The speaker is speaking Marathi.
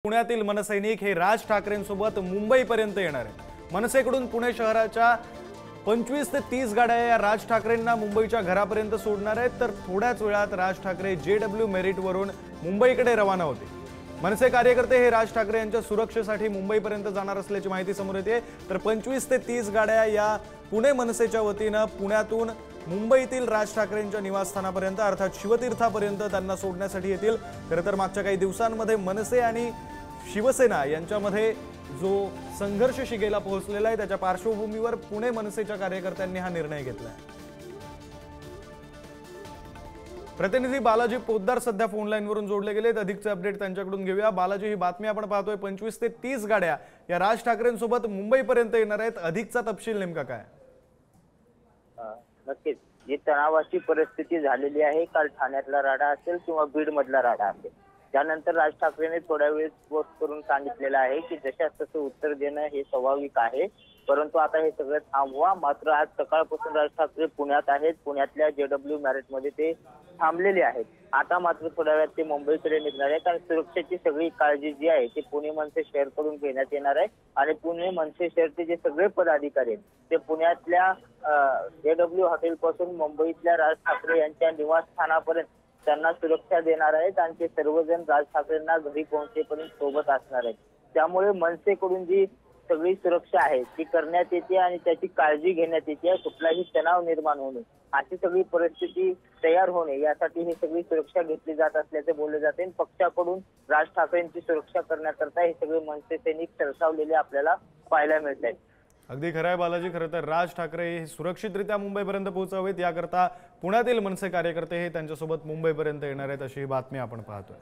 पुण्यातील मनसैनिक हे राज ठाकरेंसोबत मुंबईपर्यंत येणार आहेत। मनसेकडून पुणे शहराच्या 25 ते 30 गाड्या या राज ठाकरेंना मुंबईच्या घरापर्यंत सोडणार आहेत, तर थोड्याच वेळात राज ठाकरे JW मेरिटवरून मुंबईकडे रवाना होतील। मनसे कार्यकर्ते हे राज ठाकरे यांच्या सुरक्षेसाठी मुंबईपर्यंत जाणार असल्याची माहिती समोर येते। तर 25 ते 30 गाड्या या पुणे मनसेच्या वतीने पुण्यातून मुंबईतील राज ठाकरेंच्या निवासस्थानापर्यंत अर्थात शिवतीर्थापर्यंत त्यांना सोडण्यासाठी येतील। खरं तर मागच्या काही दिवसांमध्ये मनसे आणि शिवसेना यांच्यामध्ये जो संघर्ष शिगेला पोहोचलेला आहे त्याच्या पार्श्वभूमीवर पुणे मनसेच्या कार्यकर्त्यांनी हा निर्णय घेतला आहे। प्रतिनिधी बालाजी पोद्दार सध्या फोन लाईन वरून जोडले गेलेत, अधिकचे अपडेट त्यांच्याकडून घेऊया। बालाजी, ही बातमी आपण पाहतोय 25 ते 30 गाड्या या राज ठाकरेंसोबत मुंबईपर्यंत येणार आहेत, अधिकचा तपशील नेमका काय? नक्कीच जी तणावाची परिस्थिती झालेली आहे, काल ठाण्यातला राडा असेल किंवा बीड मधला राडा असेल, त्यानंतर राज ठाकरेंनी थोड्या वेळ पोस्ट करून सांगितलेलं आहे की जशास तसं उत्तर देणं हे स्वाभाविक आहे, परंतु आता हे सगळं थांबवा। मात्र आज सकाळपासून राज ठाकरे पुण्यात आहेत, पुण्यातल्या JW मेरिटमध्ये ते थांबलेले आहेत। आता मात्र थोड्या वेळात ते मुंबईकडे निघणार आहेत आणि सुरक्षेची सगळी काळजी जी आहे ती पुणे मनसे शहरकडून घेण्यात येणार आहे आणि पुणे मनसे शहरचे जे सगळे पदाधिकारी आहेत ते पुण्यातल्या JW हॉटेल पासून मुंबईतल्या राज ठाकरे यांच्या निवासस्थानापर्यंत त्यांना सुरक्षा देणार आहेत आणि ते सर्वजण राज ठाकरेंना घरी पोहोचेपर्यंत सोबत असणार आहेत। त्यामुळे मनसेकडून जी सगळी सुरक्षा आहे ती करण्यात येते आणि त्याची काळजी घेण्यात येते। कुठलाही तणाव निर्माण होणे, अशी सगळी परिस्थिती तयार होणे यासाठी ही सगळी सुरक्षा घेतली जात असल्याचे बोलले जाते। पक्षाकडून राज ठाकरेंची सुरक्षा करण्याकरता हे सगळे मनसे सैनिक सरसावलेले आपल्याला पाहायला मिळत आहेत। अगदी खरं आहे बालाजी, खरं तर राज ठाकरे हे सुरक्षितरित्या मुंबईपर्यंत पोहोचावेत याकरता पुण्यातील मनसे कार्यकर्ते हे त्यांच्यासोबत मुंबईपर्यंत येणार आहेत, अशी बातमी आपण पाहतोय।